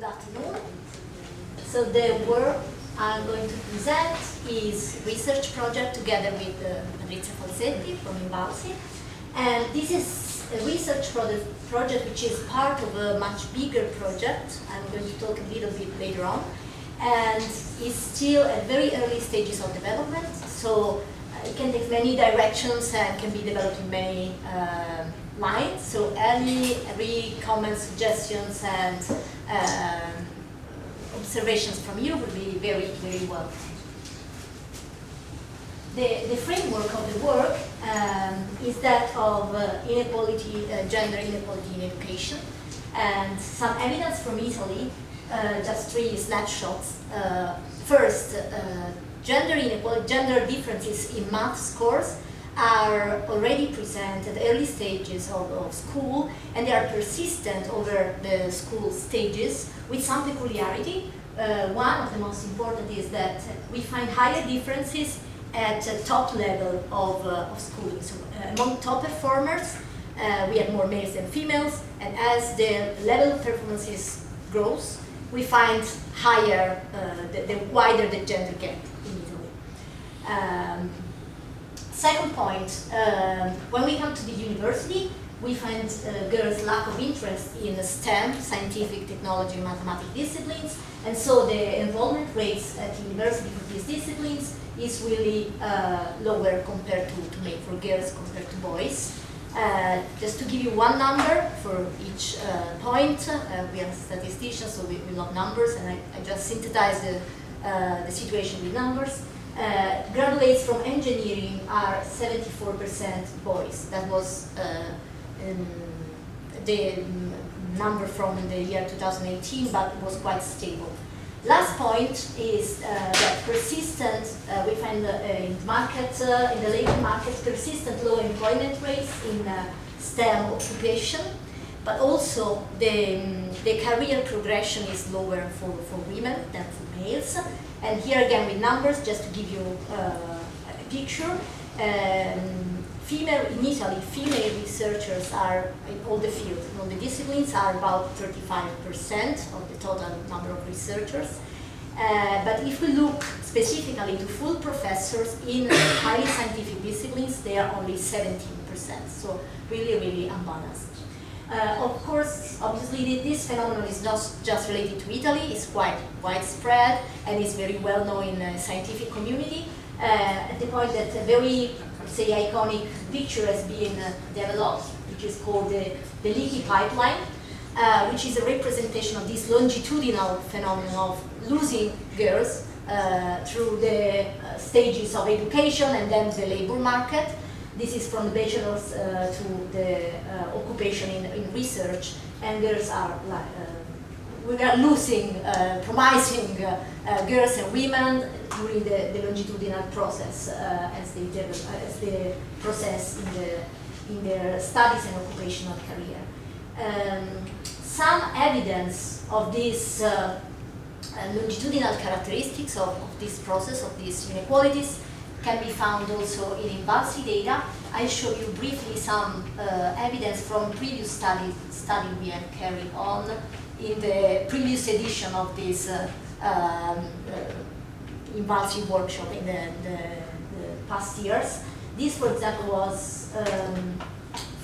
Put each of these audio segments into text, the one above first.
Good afternoon. So the work I'm going to present is research project together with Patrizia Falzetti from INVALSI. And this is a research project which is part of a much bigger project. I'm going to talk a little bit later on. And is still at very early stages of development. So it can take many directions and can be developed in many lines. So every comment, suggestions, and observations from you would be very, very welcome. The framework of the work is that of inequality, gender inequality in education, and some evidence from Italy, just 3 snapshots. First, gender inequality, gender differences in math scores are already present at early stages of school, and they are persistent over the school stages with some peculiarity. One of the most important is that we find higher differences at the top level of schooling. So among top performers, we have more males than females, and as the level of performances grows, we find higher, the wider the gender gap in Italy. Second point, when we come to the university, we find girls' lack of interest in STEM, scientific, technology, and mathematics disciplines, and so the enrollment rates at university for these disciplines is really lower compared for girls compared to boys. Just to give you one number for each point, we are statisticians, so we love numbers, and I just synthesized the situation with numbers. Graduates from engineering are 74% boys. That was the number from the year 2018, but it was quite stable. Last point is that persistent, we find in the labor market, persistent low employment rates in STEM occupation, but also the career progression is lower for women than for males. And here again with numbers, just to give you a picture, in Italy, female researchers are in all the fields, in all the disciplines, are about 35% of the total number of researchers. But if we look specifically to full professors in highly scientific disciplines, they are only 17%, so really, really unbalanced. Of course, obviously, this phenomenon is not just related to Italy, it's quite widespread and is very well known in the scientific community, at the point that a very, say, iconic picture has been developed, which is called the leaky pipeline, which is a representation of this longitudinal phenomenon of losing girls through the stages of education and then the labor market. This is from the bachelor's to the occupation in research, and girls are we are losing promising girls and women during the longitudinal process as they process in their studies and occupational career. Some evidence of these longitudinal characteristics of this process, of these inequalities, can be found also in INVALSI data. I show you briefly some evidence from previous study we have carried on in the previous edition of this INVALSI workshop in the past years. This, for example, was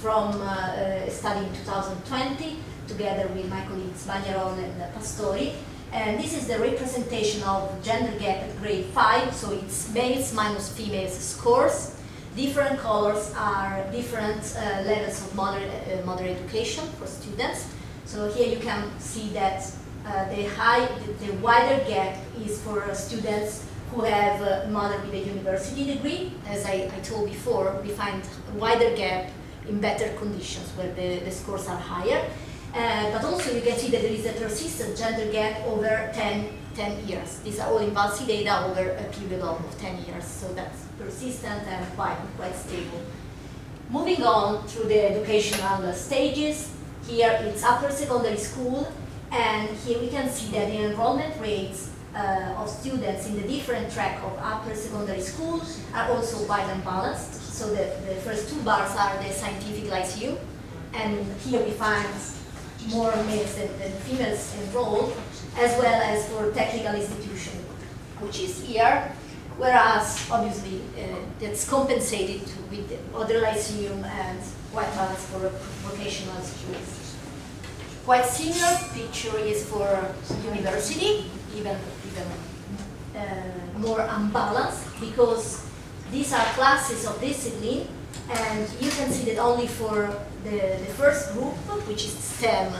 from a study in 2020, together with my colleagues Bagnaron and Pastori. And this is the representation of gender gap at grade 5, so it's males minus females scores. Different colors are different levels of moderate education for students. So here you can see that the wider gap is for students who have moderate with a university degree. As I told before, we find a wider gap in better conditions where the scores are higher. But also you can see that there is a persistent gender gap over 10 years. These are all INVALSI data over a period of 10 years, so that's persistent and quite stable. Moving on through the educational stages, here it's upper secondary school, and here we can see that the enrollment rates of students in the different track of upper secondary school are also quite unbalanced. So the first 2 bars are the scientific lyceum, and here we find more males than females enrolled, as well as for technical institution, which is here, whereas obviously that's compensated with the other lyceum and white balance for vocational schools. Quite similar picture is for university, even more unbalanced, because these are classes of discipline, and you can see that only for the first group, which is STEM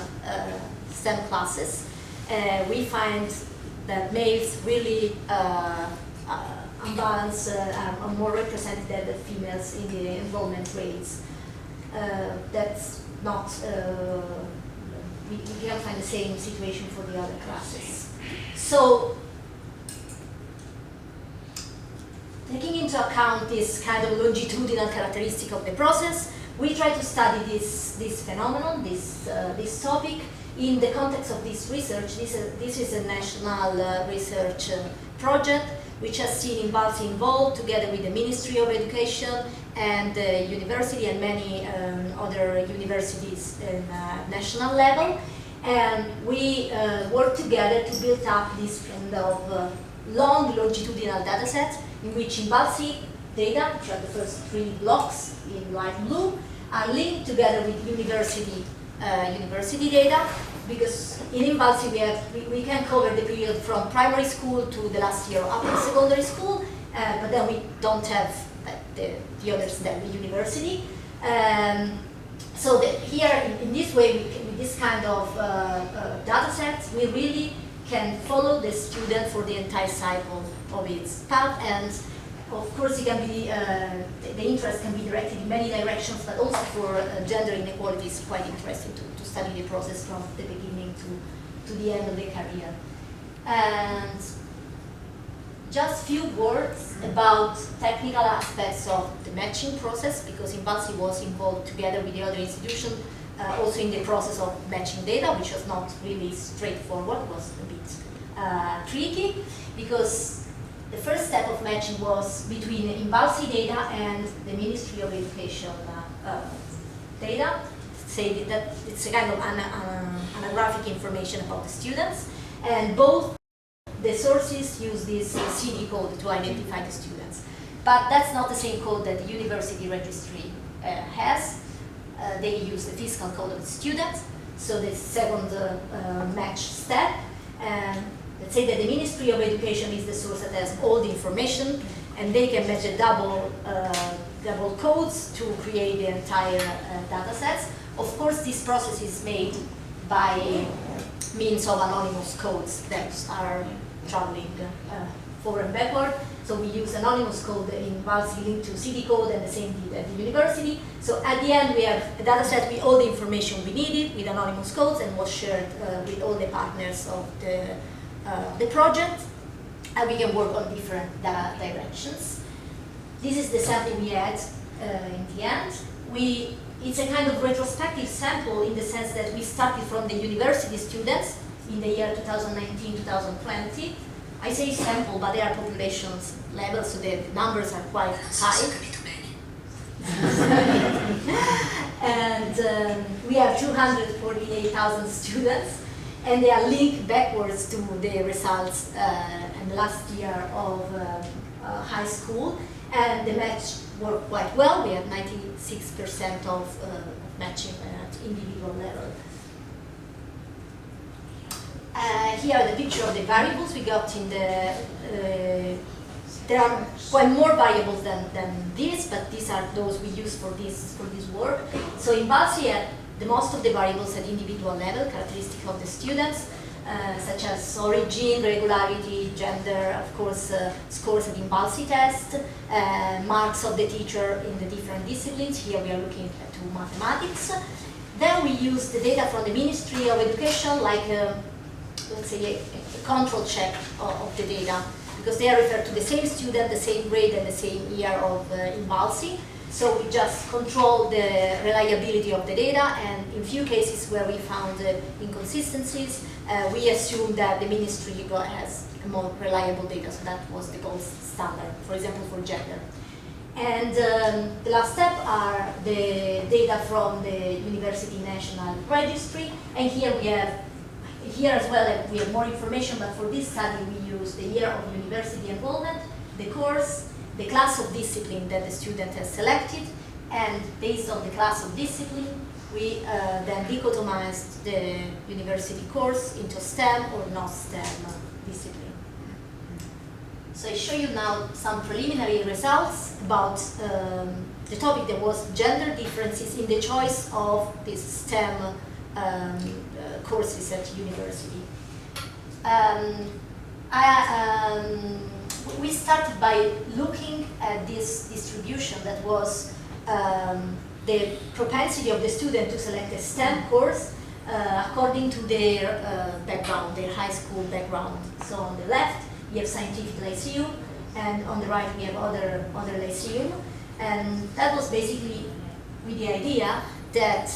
classes, we find that males really unbalanced are more represented than the females in the enrollment rates. That's not, we can't find the same situation for the other classes. So, taking into account this kind of longitudinal characteristic of the process, we try to study this phenomenon, this topic, in the context of this research. This is a national research project which has seen INVALSI involved together with the Ministry of Education and the university and many other universities in national level. And we work together to build up this kind of long longitudinal data set in which INVALSI data, which are the first 3 blocks in light blue, are linked together with university data, because in INVALSI we can cover the period from primary school to the last year of upper secondary school, but then we don't have the other step, the university. So that here, in this way, with this kind of data sets, we really can follow the student for the entire cycle of its path, and of course, it can be the interest can be directed in many directions, but also for gender inequality is quite interesting to study the process from the beginning to the end of the career. And just few words about technical aspects of the matching process, because INVALSI was involved together with the other institution also in the process of matching data, which was not really straightforward, was a bit tricky, because the first step of matching was between INVALSI data and the Ministry of Education data. Say that it's a kind of anaggraphic information about the students, and both the sources use this CD code to identify the students. But that's not the same code that the university registry has. They use the fiscal code of the students, so the second match step. And let's say that the Ministry of Education is the source that has all the information, and they can match a double codes to create the entire data sets. Of course, this process is made by means of anonymous codes that are traveling forward and backward. So we use anonymous code in INVALSI linked to CD code, and the same did at the university. So at the end, we have a data set with all the information we needed with anonymous codes, and was shared with all the partners of the project, and we can work on different directions. This is the sample we had in the end. It's a kind of retrospective sample in the sense that we started from the university students in the year 2019-2020. I say sample, but they are populations level, so the numbers are quite high. And we have 248,000 students, and they are linked backwards to the results in the last year of high school, and the match worked quite well. We had 96% of matching at individual level. Here are the picture of the variables we got in the. There are quite more variables than this, but these are those we use for this work. So INVALSI had the most of the variables at individual level, characteristic of the students, such as origin, regularity, gender, of course, scores at INVALSI test, marks of the teacher in the different disciplines. Here we are looking at mathematics. Then we use the data from the Ministry of Education, like let's say a control check of the data, because they are referred to the same student, the same grade, and the same year of INVALSI. So we just control the reliability of the data, and in few cases where we found inconsistencies, we assume that the ministry has more reliable data, so that was the gold standard, for example, for gender. And the last step are the data from the University National Registry. And here we have, here as well we have more information, but for this study we use the year of university enrollment, the course, the class of discipline that the student has selected, and based on the class of discipline, we then dichotomized the university course into STEM or not STEM discipline. So I show you now some preliminary results about the topic that was gender differences in the choice of these STEM courses at university. We started by looking at this distribution that was the propensity of the student to select a STEM course according to their background, their high school background. So on the left, we have scientific lyceum, and on the right, we have other lyceum. And that was basically with the idea that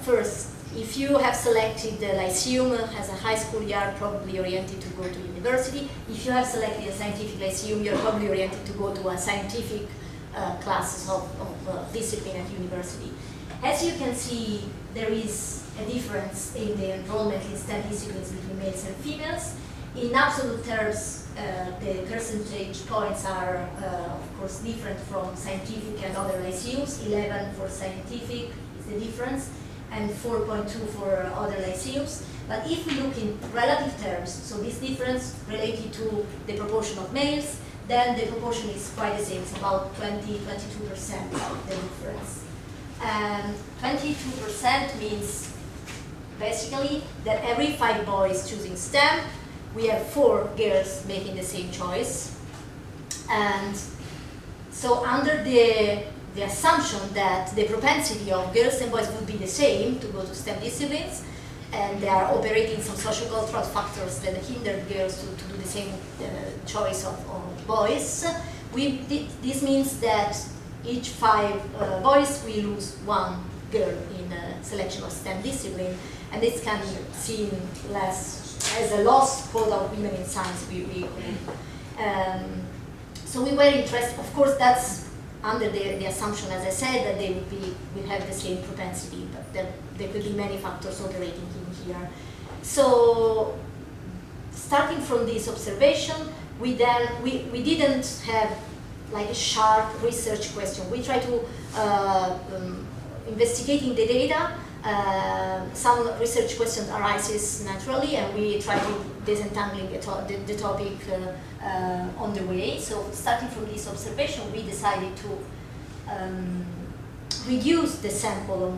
first, if you have selected the lyceum as a high school, you are probably oriented to go to university. If you have selected a scientific lyceum, you're probably oriented to go to a scientific classes of discipline at university. As you can see, there is a difference in the enrollment in STEM disciplines between males and females. In absolute terms, the percentage points are, of course, different from scientific and other lyceums. 11 for scientific is the difference, and 4.2 for other lyceums. But if we look in relative terms, so this difference related to the proportion of males, then the proportion is quite the same. It's about 22% of the difference. And 22% means basically that every 5 boys choosing STEM, we have 4 girls making the same choice. And so under the assumption that the propensity of girls and boys would be the same to go to STEM disciplines, and they are operating some social-cultural factors that hinder girls to do the same choice of boys, this means that each 5 boys will lose 1 girl in the selection of STEM discipline, and this can seem less as a lost quota of women in science. So we were interested, of course, that's under the assumption, as I said, that they will have the same propensity, but there could be many factors operating in here. So starting from this observation, we didn't have like a sharp research question. We try to investigating the data. Some research questions arises naturally, and we try to disentangling the topic on the way. So starting from this observation, we decided to reduce the sample on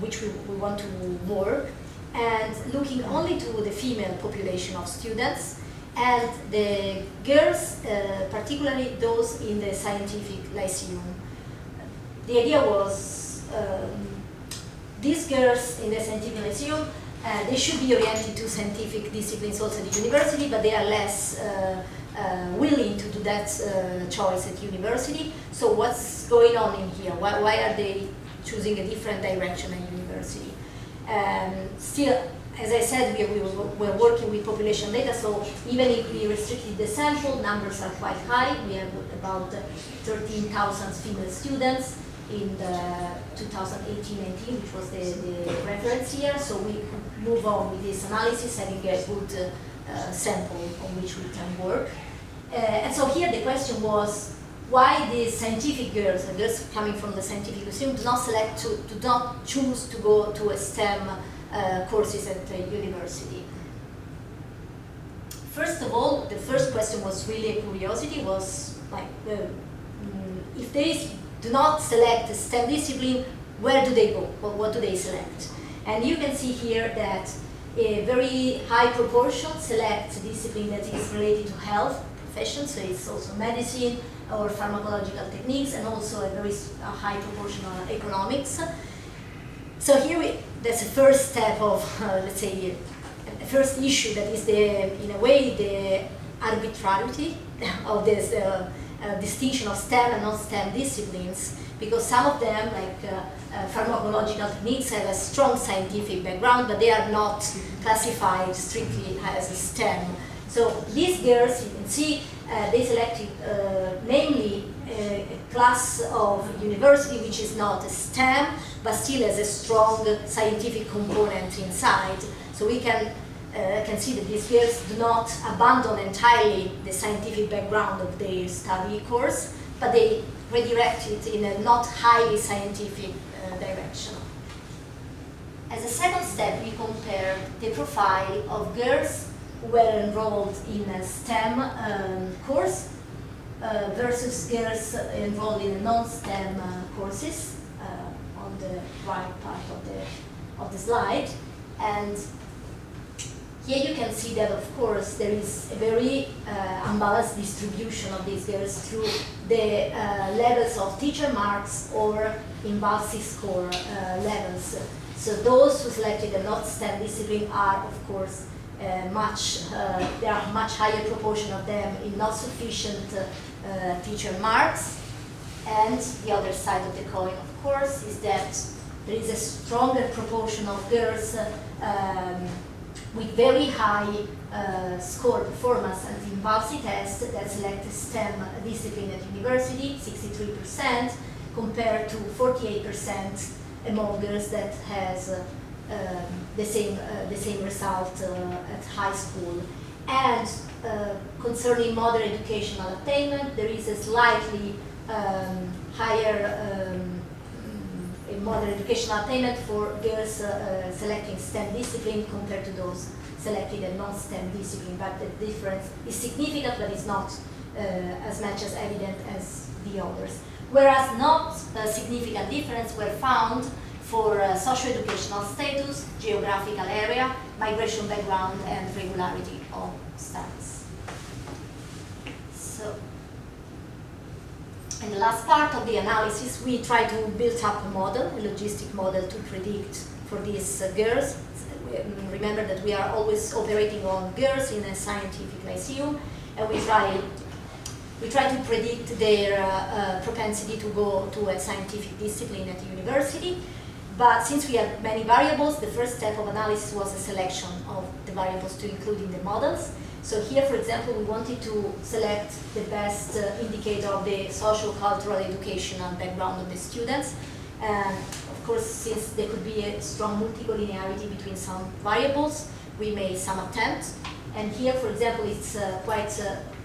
which we want to work, and looking only to the female population of students and the girls, particularly those in the scientific lyceum. The idea was these girls in the scientific lyceum, they should be oriented to scientific disciplines also at the university, but they are less willing to do that choice at university. So what's going on in here? Why are they choosing a different direction at university? Still, as I said, we're working with population data, so even if we restricted the sample, numbers are quite high. We have about 13,000 female students in the 2018-19, which was the reference year. So we could move on with this analysis, having a good sample on which we can work. And so here the question was, why the scientific girls, and girls coming from the scientific museum, do not choose to go to a STEM courses at the university? First of all, the first question was really a curiosity, was like, if they do not select a STEM discipline, where do they go? What do they select? And you can see here that a very high proportion select a discipline that is related to health profession, so it's also medicine or pharmacological techniques, and also a very high proportion on economics. So here that's the first step of, let's say, the first issue that is in a way, the arbitrarity of this distinction of STEM and non-STEM disciplines, because some of them, like pharmacological techniques, have a strong scientific background, but they are not classified strictly as a STEM. So these girls, you can see, they selected namely a class of university which is not a STEM, but still has a strong scientific component inside. So we can see that these girls do not abandon entirely the scientific background of their study course, but they redirect it in a not highly scientific direction. As a second step, we compare the profile of girls who were enrolled in a STEM course versus girls enrolled in non-STEM courses on the right part of the slide. And here you can see that, of course, there is a very unbalanced distribution of these girls through the levels of teacher marks or INVALSI score levels. So those who selected a not STEM discipline are, of course, there are much higher proportion of them in not sufficient teacher marks. And the other side of the coin, of course, is that there is a stronger proportion of girls with very high score performance at the INVALSI test that select a STEM discipline at university, 63%, compared to 48% among girls that has the same result at high school. And concerning moderate educational attainment, there is a slightly higher moderate educational attainment for girls selecting STEM discipline compared to those selected a non-STEM discipline, but the difference is significant, but it's not as much as evident as the others. Whereas not significant difference were found for socio-educational status, geographical area, migration background, and regularity of studies. So, in the last part of the analysis, we try to build up a model, a logistic model to predict for these girls. Remember that we are always operating on girls in a scientific lyceum, and we try to predict their propensity to go to a scientific discipline at the university. But since we had many variables, the first step of analysis was a selection of the variables to include in the models. So here, for example, we wanted to select the best indicator of the social, cultural, educational background of the students. And of course, since there could be a strong multicollinearity between some variables, we made some attempts. And here, for example, it's quite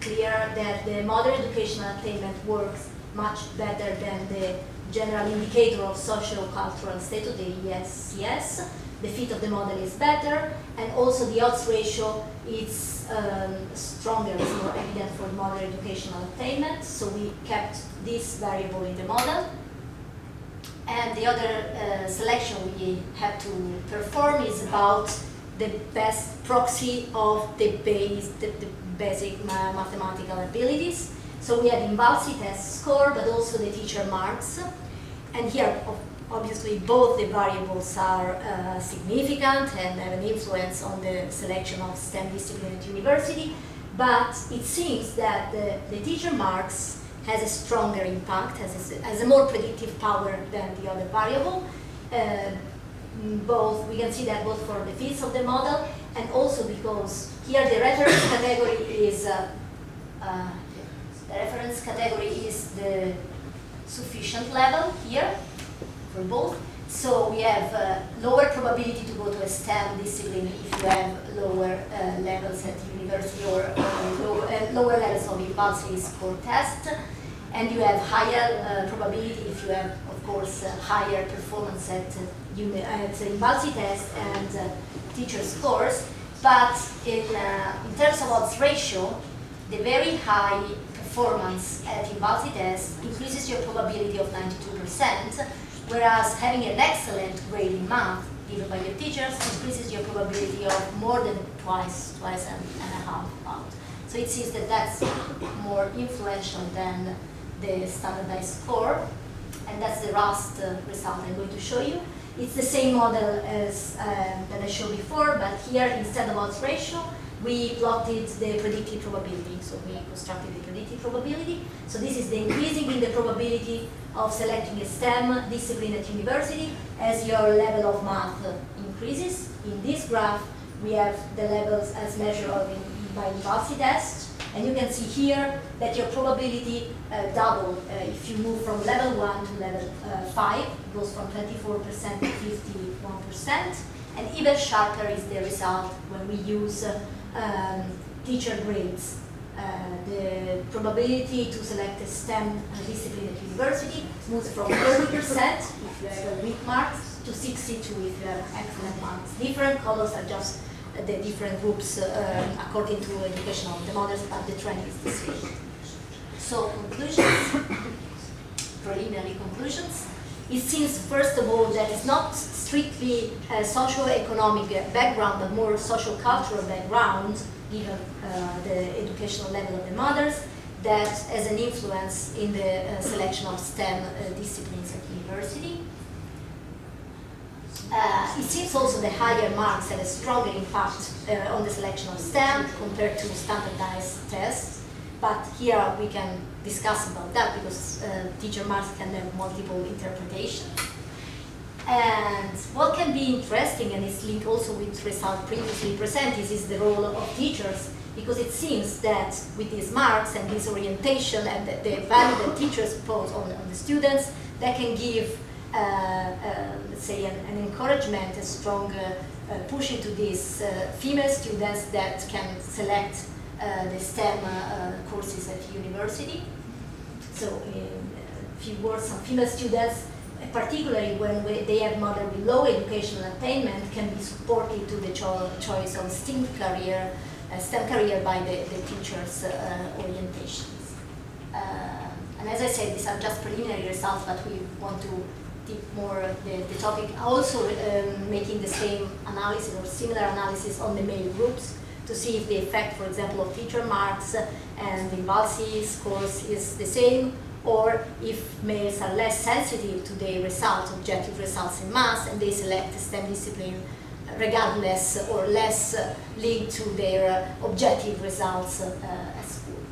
clear that the moderate educational attainment works much better than the general indicator of socio-cultural status, the ESCS. The fit of the model is better, and also the odds ratio is stronger, it's more evident for moderate educational attainment, so we kept this variable in the model. And the other selection we had to perform is about the best proxy of the basic mathematical abilities. So we had INVALSI test score, but also the teacher marks. And here, obviously, both the variables are significant and have an influence on the selection of STEM discipline at university. But it seems that the teacher marks has a stronger impact, has a more predictive power than the other variable. We can see that both for the fits of the model, and also because here the reference category is the sufficient level here for both. So we have lower probability to go to a STEM discipline if you have lower levels at university or lower levels of INVALSI score test, and you have higher probability if you have, of course, higher performance at INVALSI test and teacher scores. But in terms of odds ratio, the very high performance at INVALSI test increases your probability of 92%, whereas having an excellent grade in math given by your teachers increases your probability of more than twice and a half out. So it seems that that's more influential than the standardized score, and that's the last result I'm going to show you. It's the same model as that I showed before, but here instead of odds ratio, we plotted the predicted probability. So we constructed the predicted probability. So this is the increasing in the probability of selecting a STEM discipline at university as your level of math increases. In this graph, we have the levels as measured by INVALSI test, And you can see here that your probability double if you move from level 1 to level 5. It goes from 24% to 51%. And even sharper is the result when we use teacher grades. The probability to select a STEM discipline at university moves from 30% if you have weak marks to 62 if you have excellent marks. Different colors are just the different groups according to education of the models, but the trend is the same. So conclusions, preliminary conclusions. It seems, first of all, that it's not strictly a socio-economic background, but more social-cultural background, given the educational level of the mothers, that has an influence in the selection of STEM disciplines at university. It seems also the higher marks have a stronger impact on the selection of STEM compared to standardized tests. But here we can discuss about that because teacher marks can have multiple interpretations. And what can be interesting, and it's linked also with results previously presented, is the role of teachers, because it seems that with these marks and this orientation and the value that teachers put on the students, that can give, let's say, an encouragement, a strong push into these female students that can select the STEM courses at university. So a few words on female students, particularly when they have mother with low educational attainment, can be supported to the choice of STEM career by the teachers' orientations. And as I said, these are just preliminary results, but we want to deep more the topic, also making the same analysis or similar analysis on the male groups to see if the effect, for example, of teacher marks and INVALSI scores is the same, or if males are less sensitive to the results, objective results in math, and they select a STEM discipline regardless or less linked to their objective results at school.